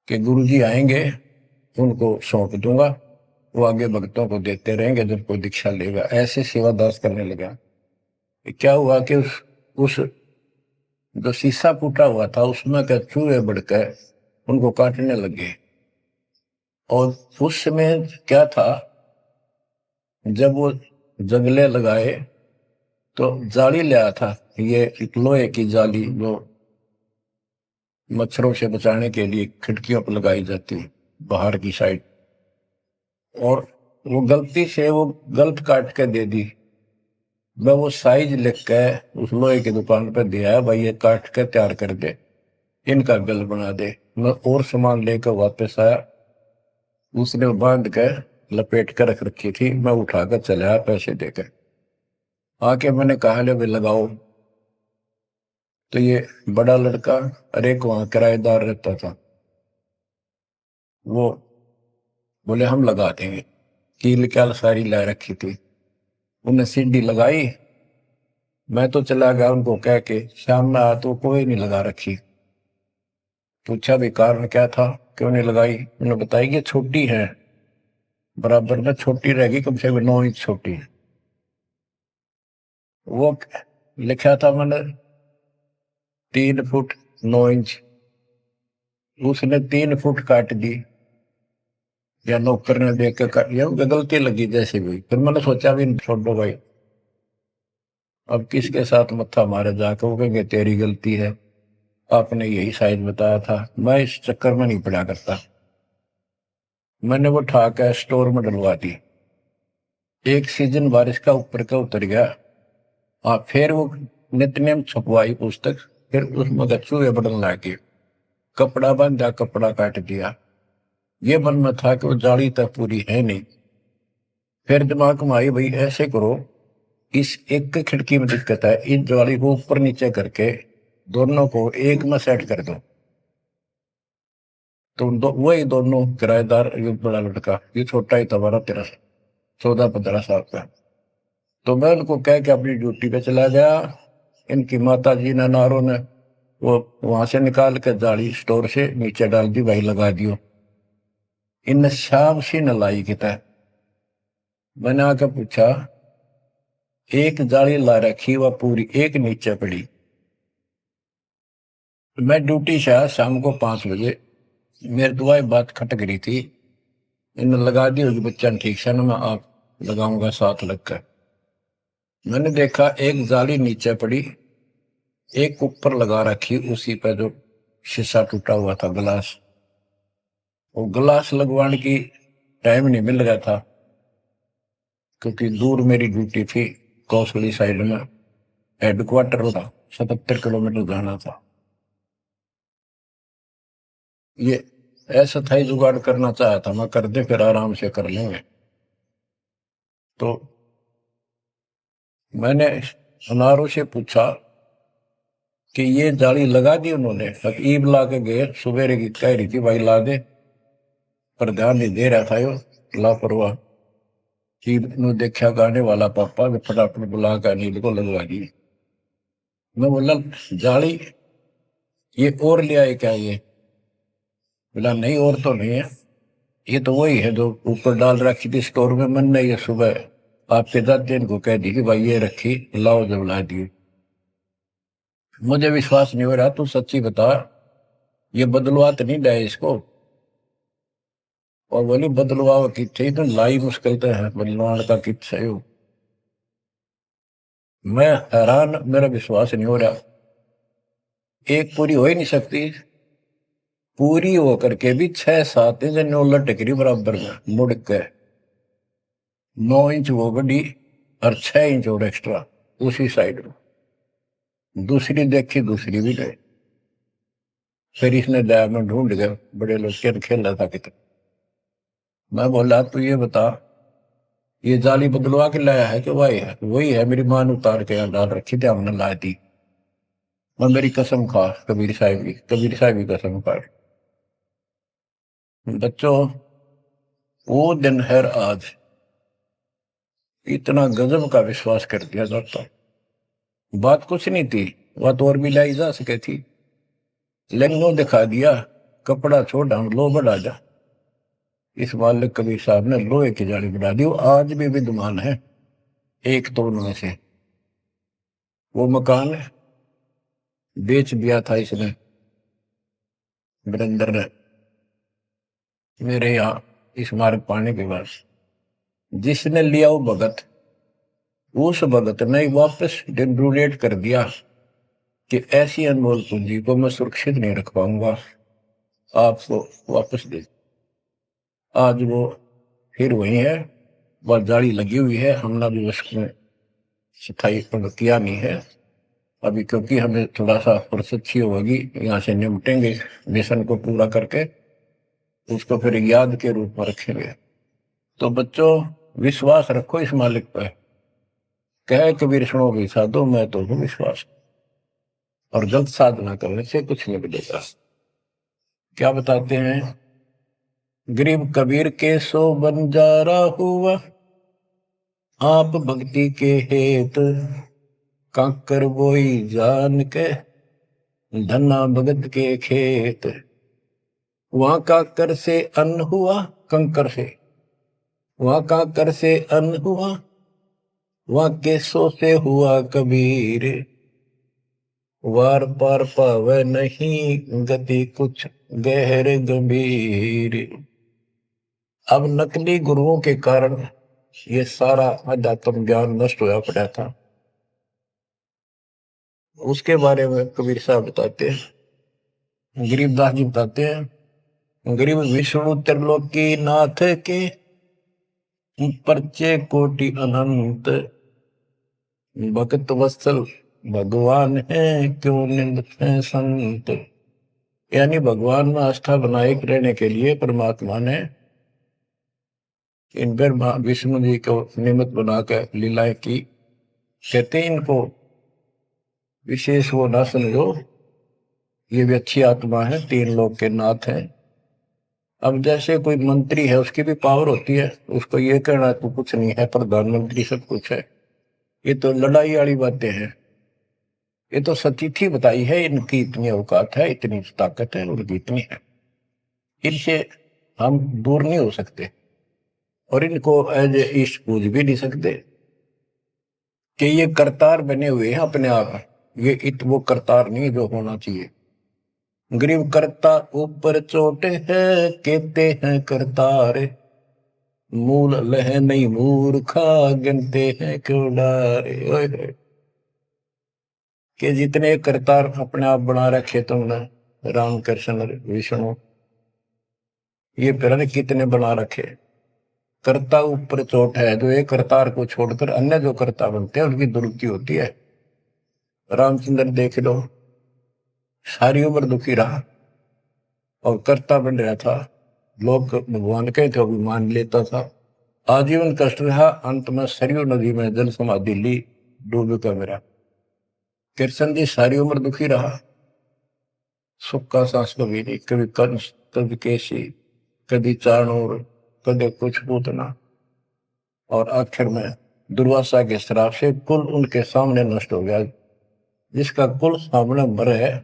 कि गुरुजी आएंगे उनको सौंप दूंगा, वो आगे भक्तों को देते रहेंगे जब कोई दीक्षा लेगा। ऐसे सेवादास करने लगा। क्या हुआ कि उस जो शीशा फूटा हुआ था उसमें के चूहे बढ़कर उनको काटने लगे। और उस समय क्या था, जब वो जंगले लगाए तो जाली ले आया था, ये एक लोहे की जाली जो मच्छरों से बचाने के लिए खिड़कियों पर लगाई जाती है बाहर की साइड। और वो गलती से वो गलत काट के दे दी। मैं वो साइज लिख के उस लोहे की दुकान पे दिया, भाई ये काट के तैयार कर दे, इनका गल बना दे। मैं और सामान लेकर वापस आया, उसने बांध के लपेट कर रख रखी थी। मैं उठाकर चला आया पैसे देकर। आके मैंने कहा ले भाई लगाओ। तो ये बड़ा लड़का, अरे वहां किराएदार रहता था, वो बोले हम लगा देंगे। कील क्या सारी ला रखी थी, उन्हें सीढ़ी लगाई। मैं तो चला गया उनको कह के, शाम में आया तो कोई नहीं लगा रखी। पूछा भी कारण क्या था, क्यों नहीं लगाई। उन्होंने बताई कि छोटी है, बराबर में छोटी रहेगी, कम से कम 9 इंच छोटी। वो लिखा था मैंने 3 फुट 9 इंच, उसने 3 फुट काट दी, या नौकर ने देख के काट, या गलती लगी जैसे भी। फिर मैंने सोचा भी छोड़ो भाई, अब किसके साथ मत्था मारे जाकर, वो कहेंगे तेरी गलती है, आपने यही साइज बताया था। मैं इस चक्कर में नहीं पड़ा करता। मैंने वो उठा कर स्टोर में डलवा दी। एक सीजन बारिश का ऊपर का उतर गया। हाँ, फिर वो नित्य नेम छपवाई पुस्तक, फिर उसमें चूहे बढ़ने लगे। कपड़ा बांधा, कपड़ा काट दिया। ये मन में था कि वो जाली तक पूरी है नहीं। फिर दिमाग में आई, भाई ऐसे करो, इस एक खिड़की में दिक्कत है, इस जाली को ऊपर नीचे करके दोनों को एक में सेट कर दो। तो वही दोनों किराएदार, ये बड़ा लड़का, ये छोटा ही था, 12-13 14-15 साल का। तो मैं उनको कह के अपनी ड्यूटी पे चला गया। इनकी माता जी ने, नारों ने, वो वहां से निकाल के जाली स्टोर से नीचे डाल दी, भाई लगा दियो। इन शाम सी न लाई किता। मैंने आकर पूछा, एक जाली ला रखी, वह पूरी एक नीचे पड़ी। मैं ड्यूटी से आया शाम को 5 बजे। मेरे दुआएं बात खटक रही थी, इन लगा दी होगी बच्चा ने ठीक से ना, मैं आप लगाऊंगा साथ लगकर। मैंने देखा एक जाली नीचे पड़ी, एक ऊपर लगा रखी, उसी पे जो शीशा टूटा हुआ था, गिलास। वो गिलास लगवाने की टाइम नहीं मिल रहा था, क्योंकि दूर मेरी ड्यूटी थी, कौशली साइड में हेडक्वार्टर था, 77 किलोमीटर जाना था। ये ऐसा था ही, जुगाड़ करना चाहा था मैं, कर दे फिर आराम से कर लेंगे। तो मैंने अनारों से पूछा कि ये जाली लगा दी उन्होंने? ईब ला के गए, सवेरे की कह रही थी भाई ला दे, पर ध्यान नहीं दे रहा था यो, लापरवाह। ईब ने देखा गाने वाला पापा, फटाफट बुला कर नींद को लगवा दी। मैं बोला जाली ये और ले आए क्या? ये बोला नहीं और तो नहीं है, ये तो वही है जो ऊपर डाल रखी थी स्टोर में। मन ने ये सुबह आपके दादी को कह दी कि भाई ये रखी, लाओ, जब ला दी। मुझे विश्वास नहीं हो रहा, तू सच्ची बता, ये बदलवा तो नहीं लाए इसको? और बोली बदलवा किथे, तो लाई मुश्किल तो है बदलवान का कित सही हो। मैं हैरान, मेरा विश्वास नहीं हो रहा। एक पूरी हो ही नहीं सकती, पूरी होकर के भी 6-7 इंच नौ लटक रही बराबर में मुड़ के। 9 इंच वो बड़ी और 6 इंच और एक्स्ट्रा उसी साइड में। दूसरी देखी, दूसरी भी गए। फिर इसने लैब में ढूंढ गए, बड़े लोग खेल खेल रहा था कितना। मैं बोला तू ये बता, ये जाली बदलवा के लाया है कि वही है? वही है, मेरी मां ने उतार के यहाँ डाल रखी थी, हमने ला दी। मैं मेरी कसम खा, कबीर साहब की कसम खा। बच्चों, वो दिन है आज, इतना गजब का विश्वास कर दिया जाता। बात कुछ नहीं थी, वह तो और भी लाई जा सके थी, लेकिन दिखा दिया, कपड़ा छोड़ हम लो बढ़ा जा। इस मालिक कबीर साहब ने लोहे की जाली बढ़ा दी। वो आज भी विद्यमान है, एक तो उनमें से। वो मकान बेच दिया था इसने, वीरेंद्र ने, मेरे यहाँ इस मार्ग पाने के बाद। जिसने लिया वो भगत, उस भगत ने वापस डोनेट कर दिया कि ऐसी अनमोल पूंजी को मैं सुरक्षित नहीं रख पाऊंगा, आपको वापस दे। आज वो फिर वही है, वह जाली लगी हुई है, हमने भी उसमें सफाई किया नहीं है अभी, क्योंकि हमें थोड़ा सा फुर्सत सी होगी, यहाँ से निपटेंगे मिशन को पूरा करके, उसको फिर याद के रूप में रखेंगे। तो बच्चों, विश्वास रखो इस मालिक पर। कह कबीर सुनो भी साधो, मैं तो हूँ विश्वास, और गलत साधना करने से कुछ नहीं मिलेगा। क्या बताते हैं, गरीब कबीर के सो बंजारा हुआ, आप भक्ति के हेत, काकर बोई जान के, धना भगत के खेत। वहां काकर से अन्न हुआ, कंकर से, वहां काकर से अन्न हुआ, वहां केसों से हुआ कबीर, वार पार पावे नहीं गति कुछ गहर गंभीर। अब नकली गुरुओं के कारण ये सारा अध्यात्म ज्ञान नष्ट होया पड़ा था। उसके बारे में कबीर साहब बताते हैं, गरीबदास जी बताते हैं, गरीब विष्णु त्रिलोकी नाथ के, परचे कोटि अनंत, भक्त वत्सल भगवान है, क्यों निंद है संत। यानी भगवान में आस्था बनाए रहने के लिए परमात्मा ने इन पर विष्णु जी को निमित्त बनाकर लीलाएं की। कहते इनको विशेष वो ना समझो, ये भी अच्छी आत्मा है, 3 लोक के नाथ हैं। अब जैसे कोई मंत्री है, उसकी भी पावर होती है, उसको ये कहना तो कुछ नहीं है, प्रधानमंत्री सब कुछ है, ये तो लड़ाई वाली बातें हैं। ये तो सतीथी बताई है, इनकी इतनी औकात है, इतनी ताकत है, उनकी इतनी है, इनसे हम दूर नहीं हो सकते और इनको एज ईस्ट पूज भी नहीं सकते कि ये करतार बने हुए हैं अपने आप। ये वो करतार नहीं जो होना चाहिए। गरीब करता ऊपर चोट है, कहते हैं करतार, मूल लह नहीं मूर्खा, गिनते हैं क्यों डारे। कि जितने करतार अपने आप बना रखे तुमने, राम कृष्ण विष्णु, ये फिर कितने बना रखे। कर्ता ऊपर चोट है, जो एक करतार को छोड़कर अन्य जो कर्ता बनते हैं उनकी दुरुक्ति होती है। रामचंद्र देख लो, सारी उम्र दुखी रहा और कर्ता बन रहा था, लोग भगवान के थे भी मान लेता था, आजीवन कष्ट रहा, अंत में सरयू नदी में जल समाधि ली, डूब का मेरा। कृष्ण जी सारी उम्र दुखी रहा, सुख का सांस कभी नहीं, कभी कंस, कभी केसी, कभी चाणूर, कभी कुछ पूतना, और आखिर में दुर्वासा के श्राप से कुल उनके सामने नष्ट हो गया। जिसका कुल सामने मरे है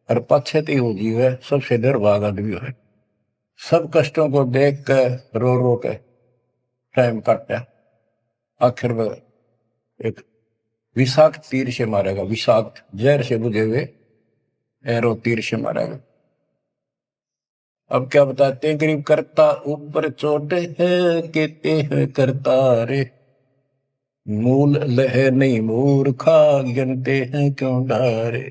और पश्चाती वो जीव है, सबसे निर्भाग आदमी है। सब कष्टों को देख कर रो रो के टाइम काटा, आखिर में एक विषाक्त तीर से मारेगा, विषाक्त जहर से बुझे हुए एरो तीर से मारेगा। अब क्या बताते हैं, गरीब करता ऊपर चोट है, कहते हैं करतारे, मूल लह नहीं मूर्खा, गिनते हैं क्यों डारे।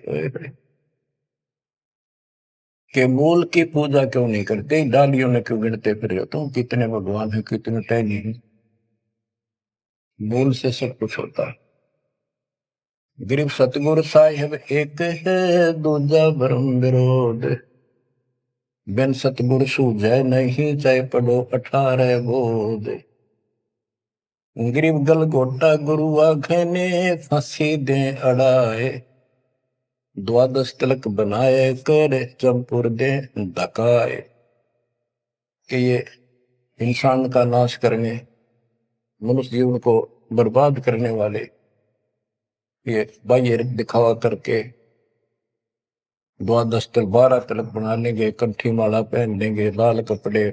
के मूल की पूजा क्यों नहीं करते, डालियों ने क्यों गिनते फिर हो तुम, कितने भगवान है, कितने टहनी है। मूल से सब कुछ होता है। गरीब सतगुरु साहिब एक है, दूजा भरम विरोध, बिन सतगुरु सूझे नहीं, चाहे पढ़ो 18 बोध। गरीब गल गोटा गुरु आखे ने, फांसी दे अड़ाए, 12 तिलक बनाए कर, चंपुर दे धकाए। कि ये इंसान का नाश करने, मनुष्य जीवन को बर्बाद करने वाले, ये बाह्य दिखावा करके 12 तिलक बना लेंगे, कंठी माला पहन लेंगे, लाल कपड़े,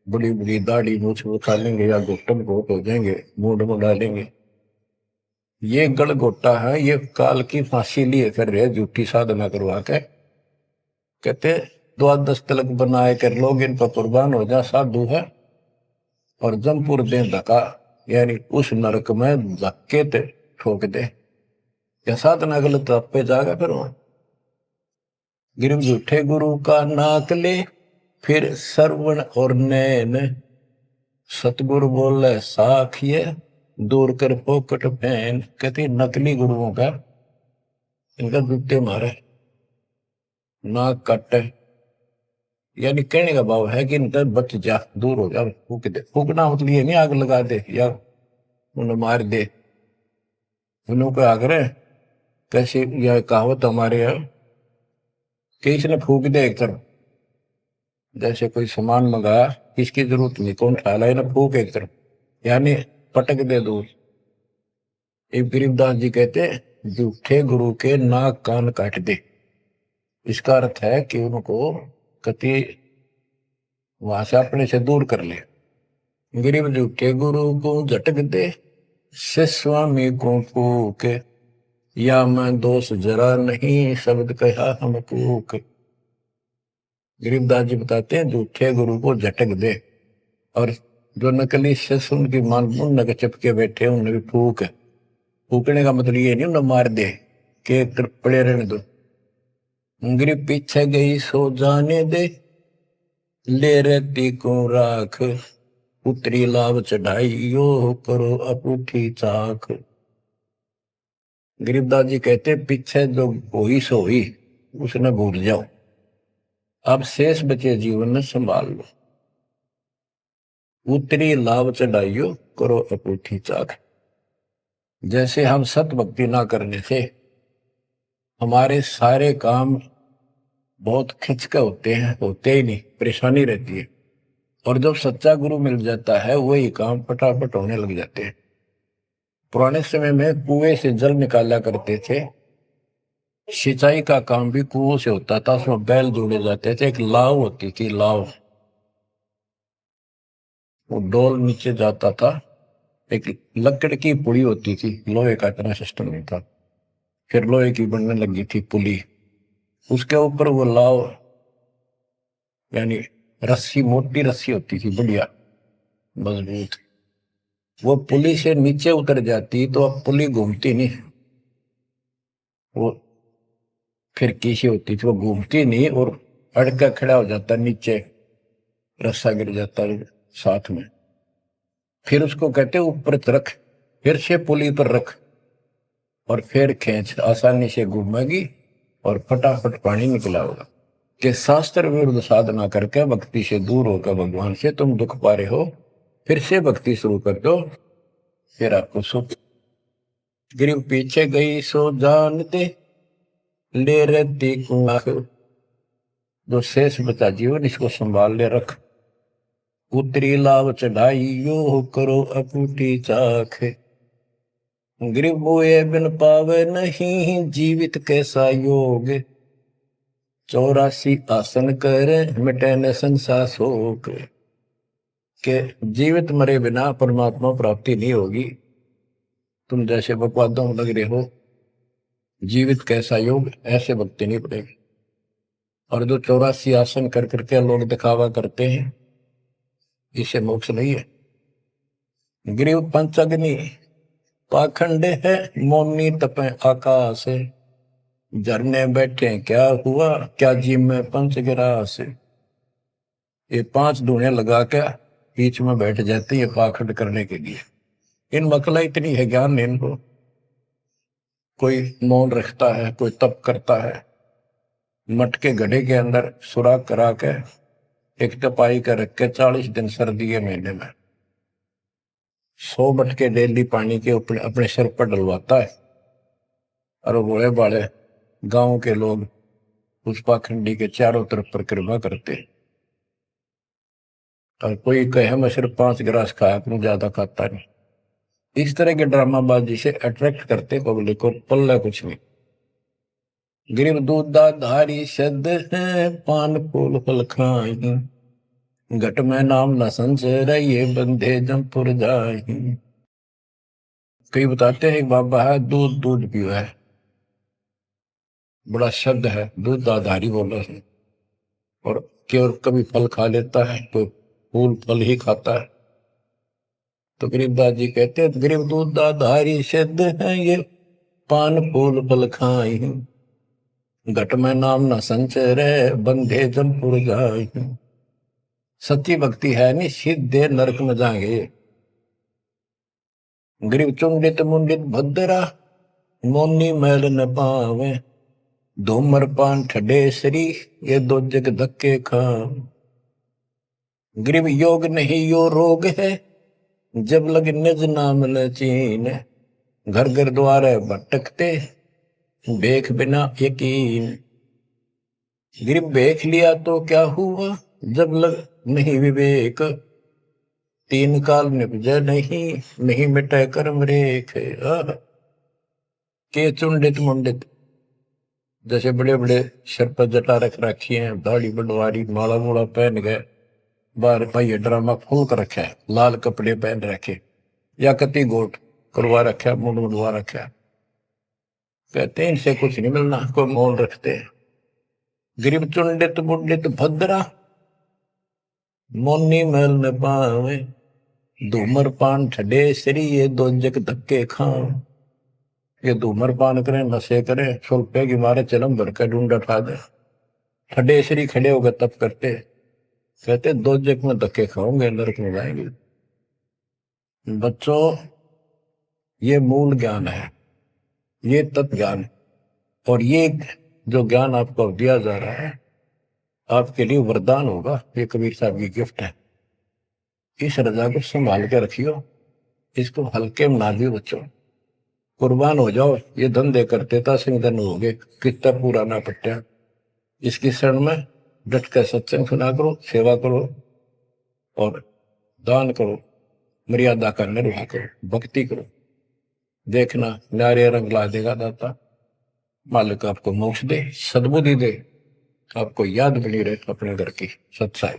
बड़ी बड़ी दाढ़ी मूछ उठा लेंगे या घुटन घोट हो जाएंगे, मूड में डालेंगे। ये गलगोटा है, ये काल की फांसी लिए कर रहे, झूठी साधना करवा के। कहते 12 तिलक बनाए कर लोग इन पर कुर्बान हो जा, साधु है, और जमपुर दे धक्का, यानी उस नरक में धक्के ते ठोक दे। या साधना गलत पे जाएगा फिर वहां। गिरम झूठे गुरु का नाक ले, फिर श्रवण और नैन, सतगुरु बोले साखिए, दूर कर पोकट फैन। कहते नकली गुरुओं का इनका जूते मारे, नाक काटे, यानी कहने का भाव है कि इनका बच जा, दूर हो जा, फूक दे। फूकना मतलब ये नहीं आग लगा दे या उन्हें मार दे, उन्हों को आग्रह। कैसे यह कहावत हमारे यहाँ कि इसने फूक दे एक तरफ, जैसे कोई सामान मंगाया, इसकी जरूरत नहीं, कौन खा ला, ना फूक एक तरफ, यानी पटक दे दूर। एक गरीबदास जी कहते झूठे गुरु के नाक कान काट दे। इसका अर्थ है कि उनको कति वहां से अपने से दूर कर ले। गरीब झूठे गुरु को झटक दे, से स्वामी को फूक, या मैं दोष जरा नहीं, शब्द कहा हम कूक। गरीबदास जी बताते हैं झूठे गुरु को झटक दे, और जो नकली शिष्य उनकी मान नक चिपके बैठे उन्हें भी फूक। फूकने का मतलब ये नहीं उन्हें मार दे के पड़े रहने दो। गरीब पीछे गई सो जाने दे, ले रहती को राख, उतरी लाभ चढ़ाई यो करो अपूठी चाख। गरीबदास जी कहते पीछे जो हुई सो हुई, उसने भूल जाओ, अब शेष बचे जीवन में संभाल लो, उतरी लाभ चढ़ाइयो करो अपूठी चाक। जैसे हम सत भक्ति ना करने से हमारे सारे काम बहुत खिंच के होते ही नहीं, परेशानी रहती है। और जब सच्चा गुरु मिल जाता है वही काम फटाफट होने लग जाते हैं। पुराने समय में कुएं से जल निकाला करते थे, सिंचाई का काम भी कुओं से होता था। उसमें बैल जोड़े जाते थे, एक लाव होती थी, लाव, वो डोल नीचे जाता था, एक लकड़ की पुली होती थी, लोहे का इतना सिस्टम नहीं था, फिर लोहे की बनने लगी थी पुली, उसके ऊपर वो लाव यानी रस्सी, मोटी रस्सी होती थी, बढ़िया मजबूत। वो पुली से नीचे उतर जाती तो अब पुली घूमती नहीं, वो फिर कैसी होती थी, वो घूमती नहीं और अड़का खड़ा हो जाता, नीचे रस्सा गिर जाता साथ में। फिर उसको कहते ऊपर रख, फिर से पुली पर रख और फिर खींच, आसानी से घूमेगी और फटाफट पानी निकला होगा। कि शास्त्र विरुद्ध साधना करके भक्ति से दूर होकर भगवान से तुम दुख पा रहे हो, फिर से भक्ति शुरू कर दो, फिर आपको सुख। गिरिव पीछे गई सो जानते ले रहती कुआख। जो शेष बचा जीवन इसको संभाल ले रख, उतरी लाभ चढ़ाइयो करो अपूठी चाख। गिरिव बोए बिन पावे नहीं जीवित कैसा योग। 84 आसन करे मिटे न संसार शोक। के जीवित मरे बिना परमात्मा प्राप्ति नहीं होगी। तुम जैसे बकवादों में लग रहे हो, जीवित कैसा योग, ऐसे भक्ति नहीं पड़ेगी। और जो 84 आसन कर करके लोग दिखावा करते हैं, इसे मोक्ष नहीं है। गिरिव पंचअग्नि पाखंड है मौनी तपे आकाश। झरने बैठे क्या हुआ, क्या जी में पंच गिरास। ये 5 धुएं लगा के बीच में बैठ जाती है पाखंड करने के लिए। इन मकला इतनी है ज्ञान नहीं इनको। कोई मौन रखता है, कोई तप करता है, मटके गड्ढे के अंदर सुराख करा के एक तपाई का रख के 40 दिन सर्दी के महीने में 100 मटके डेली पानी के अपने सिर पर डलवाता है। और वो बड़े बड़े गांव के लोग उस पाखंडी के चारों तरफ परिक्रमा करते हैं। और कोई कहे मैं सिर्फ 5 गिलास खाया करूं, ज्यादा खाता नहीं। इस तरह के ड्रामाबाजी से अट्रैक्ट करते पब्लिक को, पल्ला कुछ नहीं। गिरिव दूधा धारी शब्द है पान फूल फल खाई। घट में नाम न संचय ये बंधे जमपुर जाई। कई बताते हैं बाबा है दूध दूध पियो है, बड़ा शब्द है, दूध दाधारी बोला है। और केवल कभी फल खा लेता है, कोई फूल फल ही खाता है। तो गरीबदास जी कहते हैं गरीब दूध दाधारी शब्द है ये पान फूल फल खाई। घट में नाम न संचय रे बंधे जमपुर जाई। सच्ची भक्ति है नहीं, सीधे नरक में जाएंगे। गरीब चुंडित मुंडित भद्रा मोनी मैल न पावे। धूमर पान ठडे सरी ये 2 जग धक्के खा। गरीब योग नहीं यो रोग है जब लग निज नाम ल चीन। घर घर द्वारे भटकते बेख बिना यकीन। गरीब बेख लिया तो क्या हुआ जब लग नहीं विवेक। 3 काल निपजे नहीं मिटे कर्म रेख। के चुंडित मुंडित, जैसे बड़े बड़े सिर पर जटा रख रखी है, दाढ़ी बड़वारी, माला मूला पहन गए, बाहर भाई ड्रामा खोल कर रखा है, लाल कपड़े पहन रखे या कति गोट करवा रखा, मुंड मुंडवा रखा। कहते हैं इनसे कुछ नहीं मिलना, कोई मोल रखते हैं। गरीब चुंडित मुंडित भद्रा मोनी मैल न पावे। धूमर पान ठडे सरी ये 2 जग धक्के खाओ। ये धूमर पान करें, नशे करें, 100 रुपए की मारे चलम भर कर ढूंढ उठा दे, ठडे सरी खड़े होकर तप करते, कहते 2 जग में धक्के खाओगे, नरक में जाएंगे। बच्चों, ये मूल ज्ञान है, ये तत्व ज्ञान है। और ये जो ज्ञान आपको दिया जा रहा है, आपके लिए वरदान होगा। ये कबीर साहब की गिफ्ट है। इस रजा को संभाल के रखियो, इसको हल्के में ना दियो बच्चों। कुर्बान हो जाओ, ये धंधे करते था सिंगधन हो गए, कितना पुराना पट्टा। इसकी शरण में डट कर सत्संग सुना करो, सेवा करो और दान करो, मर्यादा का निर्वाह करो, भक्ति करो। देखना नारे रंग ला देगा दाता। मालिक आपको मोक्ष दे, सद्बुद्धि दे, आपको याद बनी रहे अपने घर की सच्चाई।